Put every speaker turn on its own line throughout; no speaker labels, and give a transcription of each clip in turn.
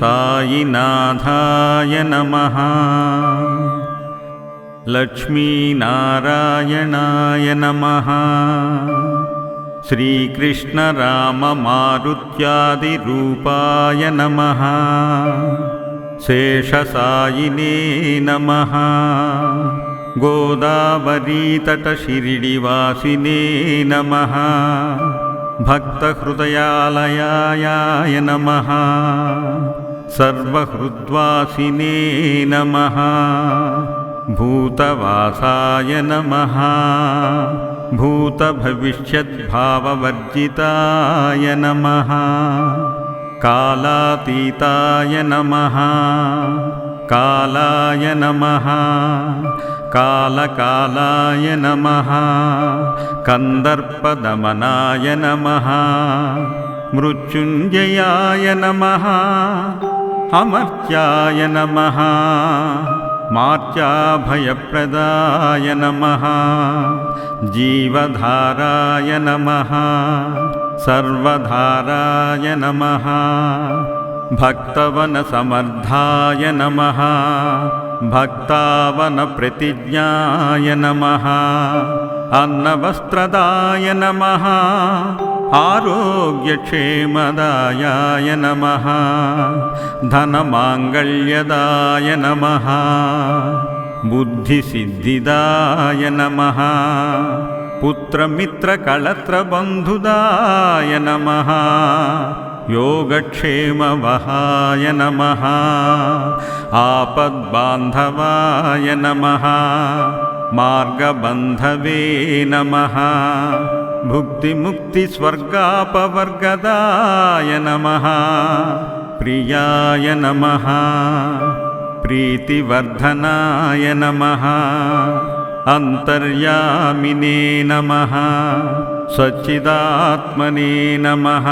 साईनाथाय नमः। लक्ष्मीनारायणाय नमः। श्रीकृष्णराममारुत्यादिरूपाय नमः। शेषसायिने नमः। गोदावरीतटशिरिडिवासिने नमः। भक्तहृदयालयाय नमः। सर्वहृद्वासिने नमः। भूतवासाय नमः। भूतभविष्यद्भाववर्जिताय नमः। कालातीताय नमः। कालाय नमः। कालकालाय नमः। कन्दर्पदमनाय नमः। मृत्युञ्जयाय नमः। अमर्त्याय नमः। मार्त्याभयप्रदाय नमः। जीवधाराय नमः। सर्वधाराय नमः। भक्तवनसमर्थाय नमः। भक्तावनप्रतिज्ञाय नमः। अन्नवस्त्रदाय नमः। आरोग्यक्षेमदायाय नमः। धनमाङ्गल्यदाय नमः। बुद्धिसिद्धिदाय नमः। पुत्रमित्रकळत्रबन्धुदाय नमः। योगक्षेमवहाय नमः। आपद्बान्धवाय नमः। मार्गबन्धवे नमः। भुक्तिमुक्तिस्वर्गापवर्गदाय नमः। प्रियाय नमः। प्रीतिवर्धनाय नमः। अन्तर्यामिने नमः। सच्चिदात्मने नमः।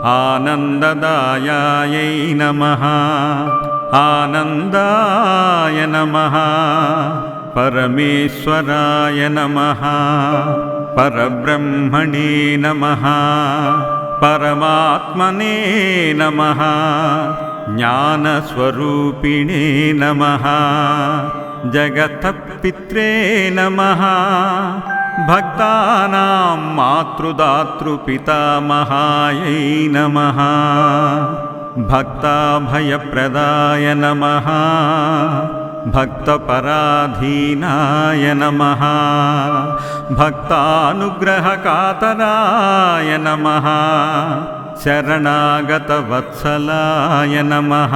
आनन्ददायायै नमः। आनन्दाय नमः। परमेश्वराय नमः। परब्रह्मणे नमः। परमात्मने नमः। ज्ञानस्वरूपिणे नमः। जगत्पित्रे नमः। भक्तानां मातृदातृपितामहायै नमः। भक्ताभयप्रदाय नमः। भक्तपराधीनाय नमः। भक्तानुग्रहकातराय नमः। शरणागतवत्सलाय नमः।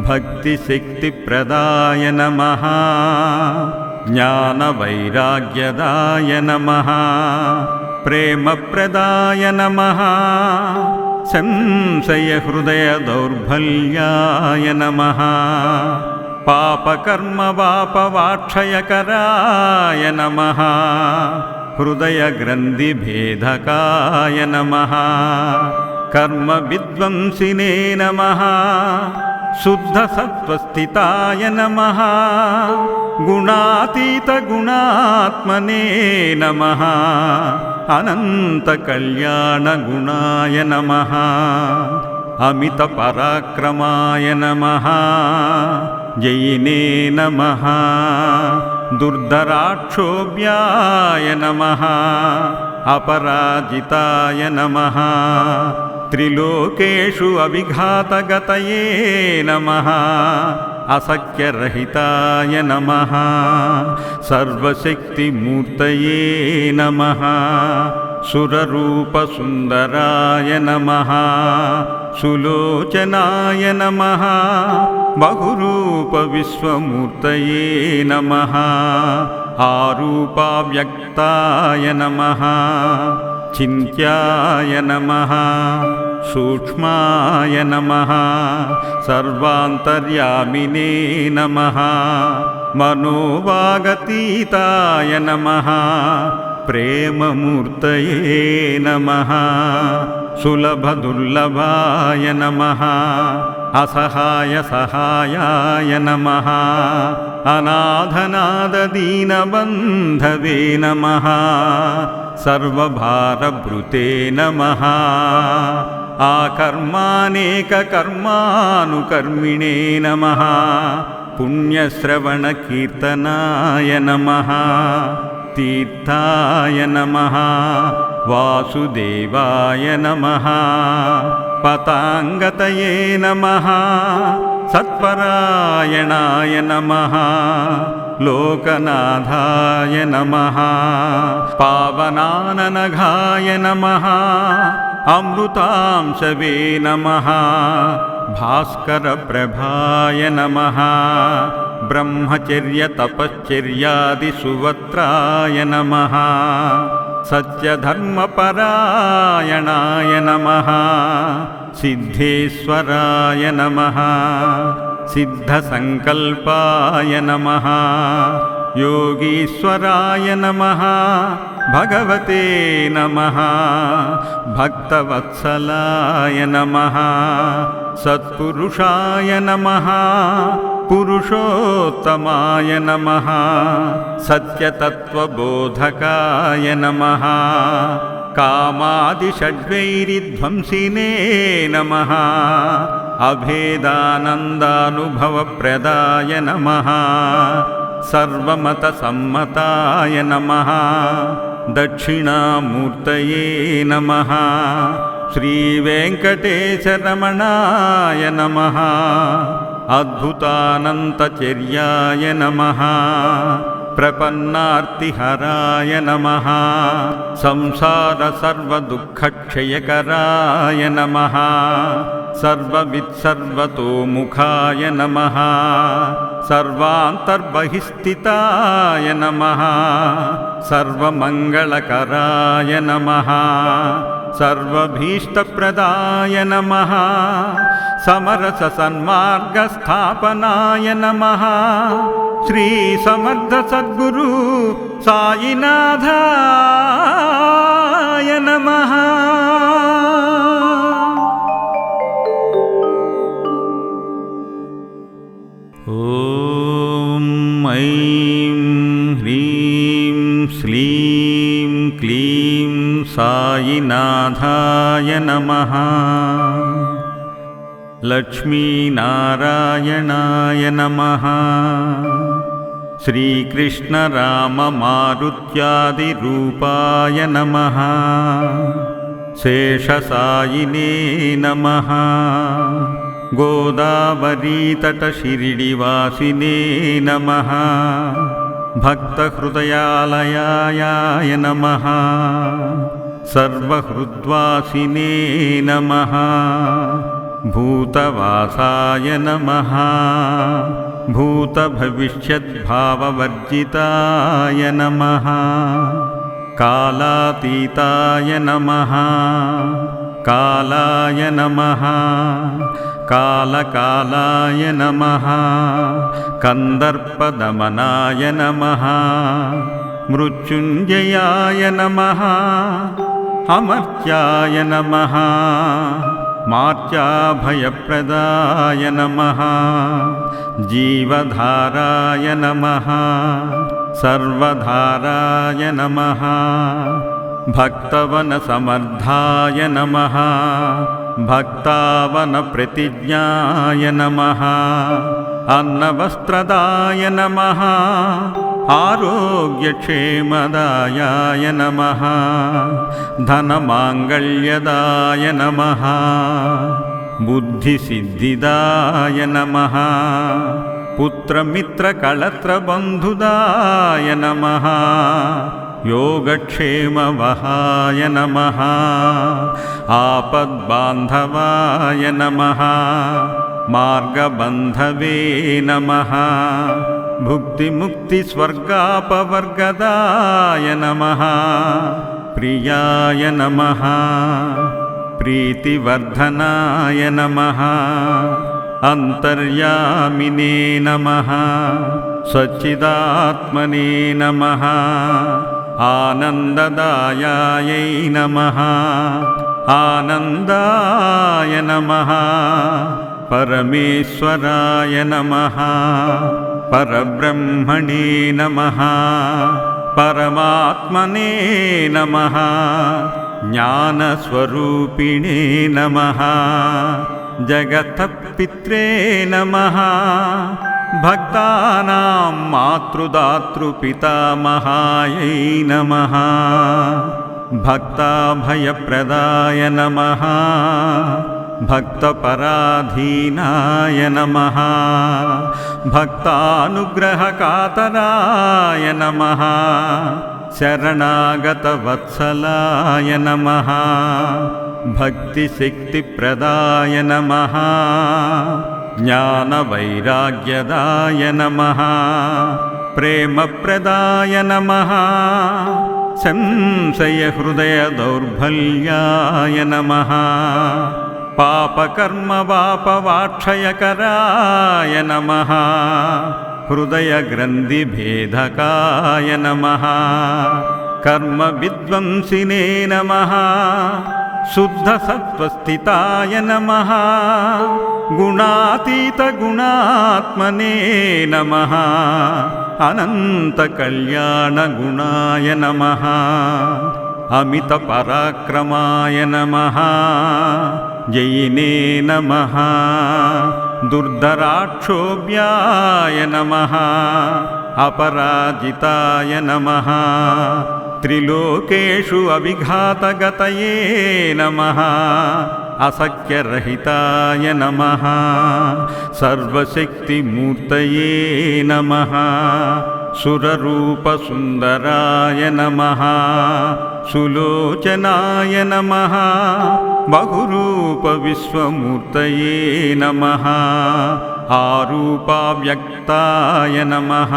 भक्तिशक्तिप्रदाय नमः। ज्ञानवैराग्यदाय नमः। प्रेमप्रदाय नमः। संशयहृदयदौर्बल्याय नमः। पापकर्मवापवाक्षयकराय नमः। हृदयग्रन्थिभेदकाय नमः। कर्मविद्वंसिने नमः। शुद्धसत्त्वस्थिताय नमः। गुणातीतगुणात्मने नमः। अनन्तकल्याणगुणाय नमः। अमितपराक्रमाय नमः। जयिने नमः। दुर्धराक्षोभ्याय नमः। अपराजिताय नमः। त्रिलोकेषु अविघातगतये नमः। असख्यरहिताय नमः। सर्वशक्तिमूर्तये नमः। सुररूपसुन्दराय नमः। सुलोचनाय नमः। बहुरूपविश्वमूर्तये नमः। आरूपाव्यक्ताय नमः। चिन्त्याय नमः। सूक्ष्माय नमः। सर्वान्तर्यामिने नमः। मनोवागतीताय नमः। प्रेममूर्तये नमः। सुलभदुर्लभाय नमः। असहायसहायाय नमः। अनाथनाथदीनबन्धवे नमः। सर्वभारभृते नमः। आकर्मानेककर्मानुकर्मिणे नमः पुण्यश्रवणकीर्तनाय नमः तीर्थाय नमः वासुदेवाय नमः पताङ्गतये नमः सत्परायणाय नमः लोकनाथाय नमः पावनाननघाय नमः अमृतांशवे नमः भास्करप्रभाय नमः ब्रह्मचर्यतपश्चर्यादिसुवत्राय नमः सत्यधर्मपरायणाय नमः सिद्धेश्वराय नमः सिद्धसङ्कल्पाय नमः योगीश्वराय नमः भगवते नमः भक्तवत्सलाय नमः सत्पुरुषाय नमः पुरुषोत्तमाय नमः सत्यतत्त्वबोधकाय नमः कामादिषड्वैरिध्वंसिने नमः अभेदानन्दानुभवप्रदाय नमः सर्वमतसम्मताय नमः दक्षिणामूर्तये नमः श्रीवेङ्कटेशरमणाय नमः अद्भुतानन्तचर्याय नमः प्रपन्नार्तिहराय नमः संसारसर्वदुःखक्षयकराय नमः सर्ववित्सर्वतोमुखाय नमः सर्वान्तर्बहिस्थिताय नमः सर्वमङ्गलकराय नमः सर्वभीष्टप्रदाय नमः समरससन्मार्गस्थापनाय नमः श्रीसमर्थसद्गुरु साईनाथाय नमः। ॐ ऐं ह्रीं श्रीं क्लीं साईनाथाय नमः। लक्ष्मीनारायणाय नमः। श्रीकृष्णराममारुत्यादिरूपाय नमः। शेषसायिने नमः। गोदावरीतटशिरिडिवासिने नमः। भक्तहृदयालयाय नमः। सर्वहृद्वासिने नमः। भूतवासाय नमः। भूतभविष्यद्भाववर्जिताय नमः। कालातीताय नमः। कालाय नमः। कालकालाय नमः। कन्दर्पदमनाय नमः। मृत्युञ्जयाय नमः। अमर्त्याय नमः। मार्त्याभयप्रदाय नमः। जीवधाराय नमः। सर्वधाराय नमः। भक्तवनसमर्थाय नमः। भक्तावनप्रतिज्ञाय नमः। अन्नवस्त्रदाय नमः। आरोग्यक्षेमदायाय नमः। धनमाङ्गल्यदाय नमः। बुद्धिसिद्धिदाय नमः। पुत्रमित्रकळत्रबन्धुदाय नमः। योगक्षेमवहाय नमः। आपद्बान्धवाय नमः। मार्गबन्धवे नमः। भुक्तिमुक्तिस्वर्गापवर्गदाय नमः। प्रियाय नमः। प्रीतिवर्धनाय नमः। अन्तर्यामिने नमः। सच्चिदात्मने नमः। आनन्ददायायै नमः। आनन्दाय नमः। परमेश्वराय नमः। परब्रह्मणे नमः। परमात्मने नमः। ज्ञानस्वरूपिणे नमः जगतः पित्रे नमः भक्तानां मातृदातृपितामहायै नमः भक्ताभयप्रदाय नमः भक्तपराधीनाय नमः भक्तानुग्रहकातराय नमः शरणागतवत्सलाय नमः भक्तिशक्तिप्रदाय नमः ज्ञानवैराग्यदाय नमः प्रेमप्रदाय नमः संशयहृदयदौर्बल्याय नमः पापकर्मवापवाक्षयकराय नमः हृदयग्रन्थिभेदकाय नमः कर्मविद्वंसिने नमः शुद्धसत्त्वस्थिताय नमः गुणातीतगुणात्मने नमः अनन्तकल्याणगुणाय नमः अमितपराक्रमाय नमः जयिने नमः दुर्धराक्षोभ्याय नमः अपराजिताय नमः त्रिलोकेषु अविघातगतये नमः असख्यरहिताय नमः सर्वशक्तिमूर्तये नमः सुररूपसुन्दराय नमः सुलोचनाय नमः बहुरूपविश्वमूर्तये नमः आरूपाव्यक्ताय नमः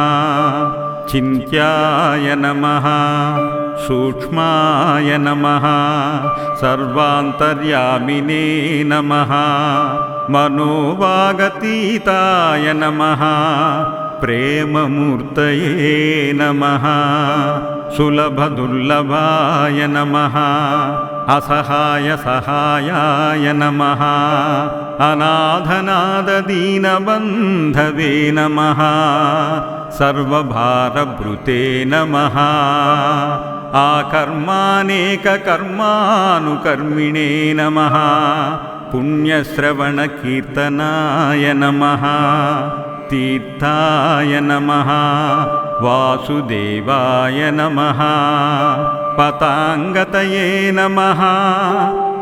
चिन्त्याय नमः सूक्ष्माय नमः सर्वान्तर्यामिने नमः मनोवागतीताय नमः प्रेममूर्तये नमः सुलभदुर्लभाय नमः असहायसहायाय नमः अनाथनाददीनबन्धवे नमः सर्वभारभृते नमः आकर्मानेककर्मानुकर्मिणे नमः पुण्यश्रवणकीर्तनाय नमः तीर्थाय नमः वासुदेवाय नमः पताङ्गतये नमः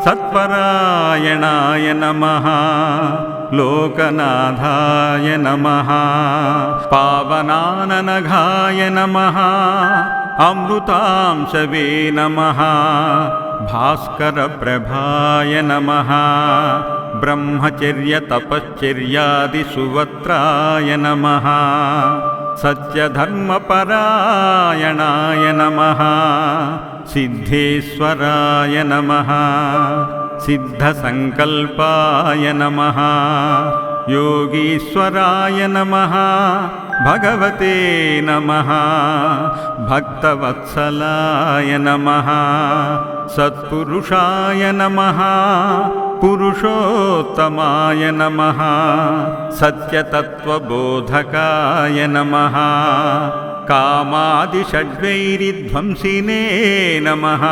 सत्परायणाय नमः लोकनाथाय नमः पावनाननघाय नमः अमृतांशवे नमः भास्करप्रभाय नमः ब्रह्मचर्यतपश्चर्यादिसुवत्राय नमः सत्यधर्मपरायणाय नमः सिद्धेश्वराय नमः सिद्धसङ्कल्पाय नमः योगीश्वराय नमः भगवते नमः भक्तवत्सलाय नमः सत्पुरुषाय नमः पुरुषोत्तमाय नमः सत्यतत्त्वबोधकाय नमः कामादिषड्वैरिध्वंसिने नमः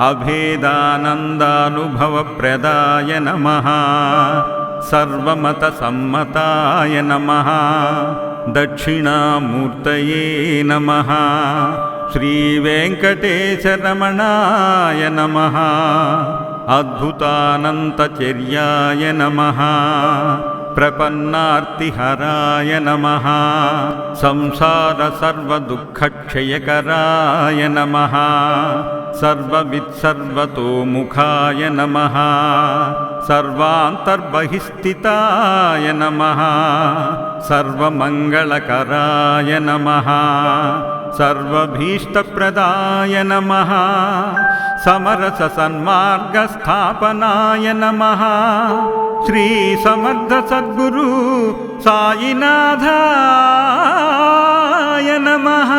अभेदानन्दानुभवप्रदाय नमः सर्वमतसम्मताय नमः दक्षिणामूर्तये नमः श्रीवेङ्कटेशरमणाय नमः अद्भुतानन्तचर्याय नमः प्रपन्नार्तिहराय नमः संसारसर्वदुःखक्षयकराय नमः सर्ववित्सर्वतोमुखाय नमः सर्वान्तर्बहिस्थिताय नमः सर्वमङ्गलकराय नमः सर्वभीष्टप्रदाय नमः समरससन्मार्गस्थापनाय नमः श्रीसमर्थसद्गुरु साईनाथाय नमः।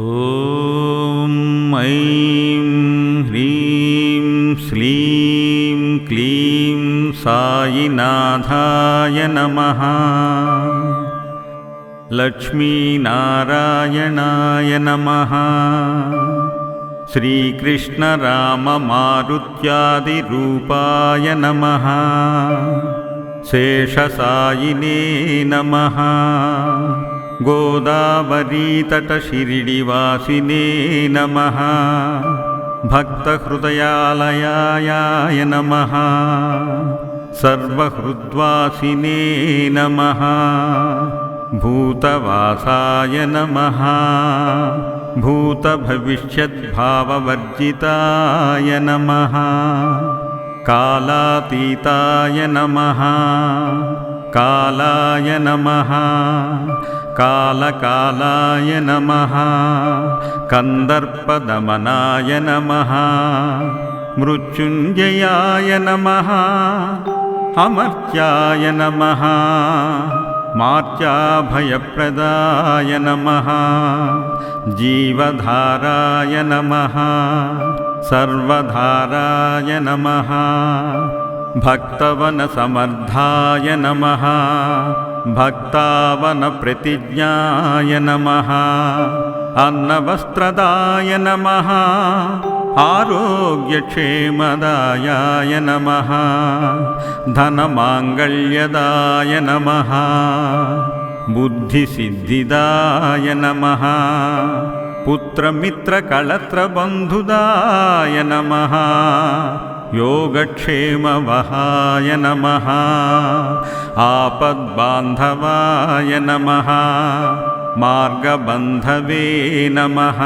ॐ ऐं ह्रीं श्रीं क्लीं साईनाथाय नमः। लक्ष्मीनारायणाय नमः। श्रीकृष्णराममारुत्यादिरूपाय नमः। शेषसायिने नमः। गोदावरीतटशिरिडिवासिने नमः। भक्तहृदयालयाय नमः। सर्वहृद्वासिने नमः। भूतवासाय नमः। भूतभविष्यद्भाववर्जिताय नमः। कालातीताय नमः। कालाय नमः। कालकालाय नमः। कन्दर्पदमनाय नमः। मृत्युञ्जयाय नमः। अमर्त्याय नमः। मार्त्याभयप्रदाय नमः। जीवधाराय नमः। सर्वधाराय नमः। भक्तवनसमर्थाय नमः। भक्तावनप्रतिज्ञाय नमः। अन्नवस्त्रदाय नमः। आरोग्यक्षेमदायाय नमः। धनमाङ्गल्यदाय नमः। बुद्धिसिद्धिदाय नमः। पुत्रमित्रकळत्रबन्धुदाय नमः। योगक्षेमवहाय नमः। आपद्बान्धवाय नमः। मार्गबन्धवे नमः।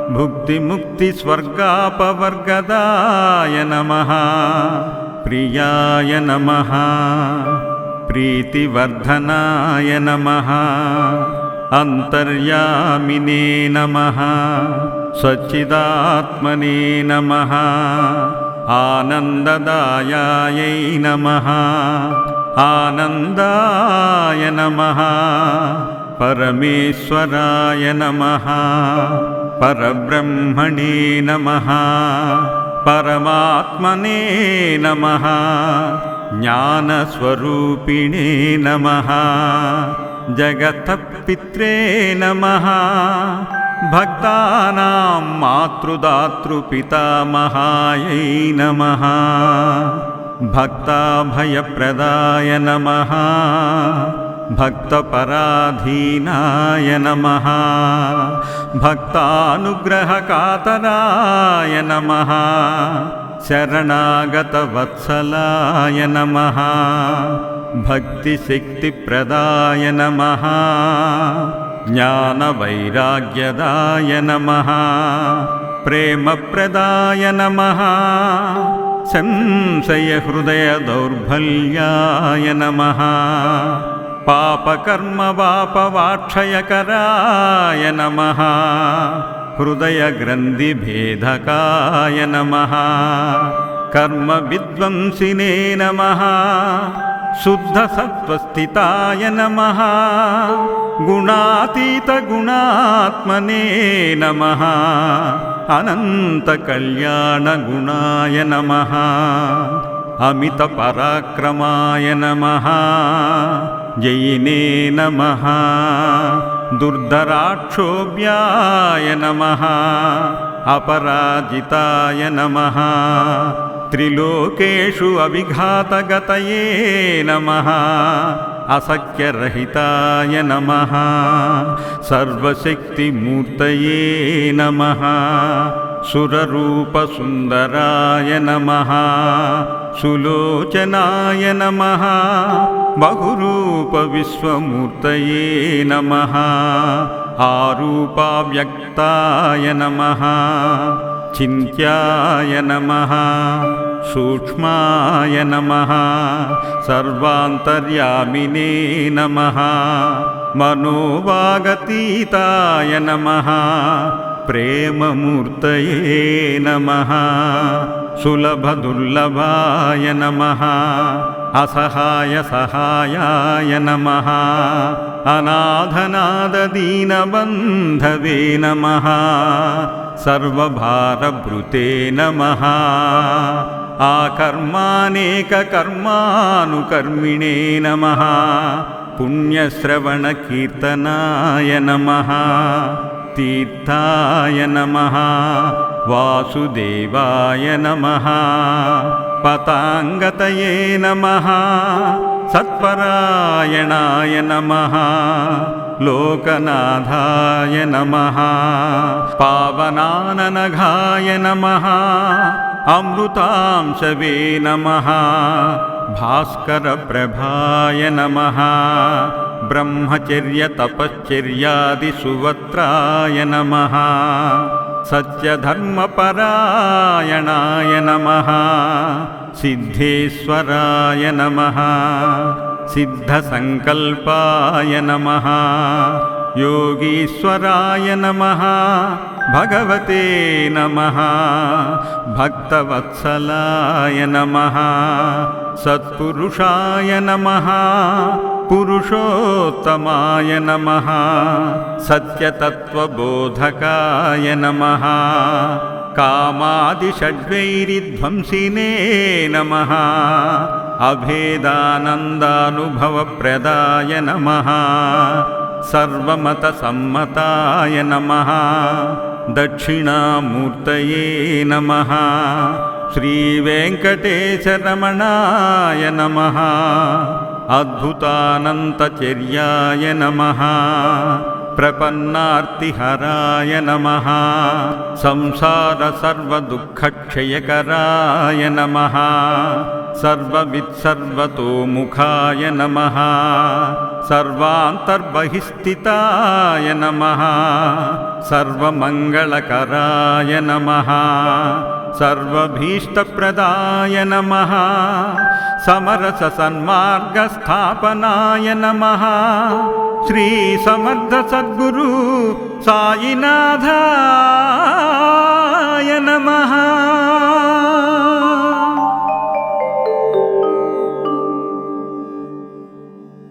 भुक्तिमुक्तिस्वर्गापवर्गदाय नमः। प्रियाय नमः। प्रीतिवर्धनाय नमः। अन्तर्यामिने नमः। सच्चिदात्मने नमः। आनन्ददायायै नमः। आनन्दाय नमः। परमेश्वराय नमः। परब्रह्मणे नमः। परमात्मने नमः। ज्ञानस्वरूपिणे नमः। जगतः पित्रे नमः। भक्तानां मातृदातृपितामहायै नमः। भक्ताभयप्रदाय नमः। भक्तपराधीनाय नमः। भक्तानुग्रहकातराय नमः। शरणागतवत्सलाय नमः। भक्तिशक्तिप्रदाय नमः। ज्ञानवैराग्यदाय नमः। प्रेमप्रदाय नमः। संशयहृदयदौर्बल्याय नमः। पापकर्मवापवाक्षयकराय नमः। हृदयग्रन्थिभेदकाय नमः। कर्मविद्वंसिने नमः। शुद्धसत्त्वस्थिताय नमः। गुणातीतगुणात्मने नमः। अनन्तकल्याणगुणाय नमः। अमितपराक्रमाय नमः। जयिने नमः। दुर्धराक्षोभ्याय नमः। अपराजिताय नमः। त्रिलोकेषु अविघातगतये नमः। असख्यरहिताय नमः। सर्वशक्तिमूर्तये नमः। सुररूपसुन्दराय नमः। सुलोचनाय नमः। बहुरूपविश्वमूर्तये नमः। आरूपाव्यक्ताय नमः। चिन्त्याय नमः। सूक्ष्माय नमः। सर्वान्तर्यामिने नमः। मनोवागतीताय नमः। प्रेममूर्तये नमः। सुलभदुर्लभाय नमः। असहायसहायाय नमः। अनाथनाथदीनबन्धवे नमः। सर्वभारभृते नमः। आकर्मानेककर्मानुकर्मिणे नमः। पुण्यश्रवणकीर्तनाय नमः तीर्थाय नमः वासुदेवाय नमः पताङ्गतये नमः सत्परायणाय नमः लोकनाथाय नमः पावनाननघाय नमः अमृतांशवे नमः भास्करप्रभाय नमः ब्रह्मचर्यतपश्चर्यादिसुवत्राय नमः सत्यधर्मपरायणाय नमः सिद्धेश्वराय नमः सिद्धसङ्कल्पाय नमः योगीश्वराय नमः भगवते नमः भक्तवत्सलाय नमः सत्पुरुषाय नमः पुरुषोत्तमाय नमः सत्यतत्त्वबोधकाय नमः कामादिषड्वैरिध्वंसिने नमः अभेदानन्दानुभवप्रदाय नमः सर्वमतसम्मताय नमः दक्षिणामूर्तये नमः श्रीवेङ्कटेशरमणाय नमः अद्भुतानन्तचर्याय नमः प्रपन्नार्तिहराय नमः संसारसर्वदुःखक्षयकराय नमः सर्ववित्सर्वतोमुखाय नमः सर्वान्तर्बहिस्थिताय नमः सर्वमङ्गलकराय नमः सर्वभीष्टप्रदाय नमः समरससन्मार्गस्थापनाय नमः श्री समर्थ सद्गुरु साईनाथाय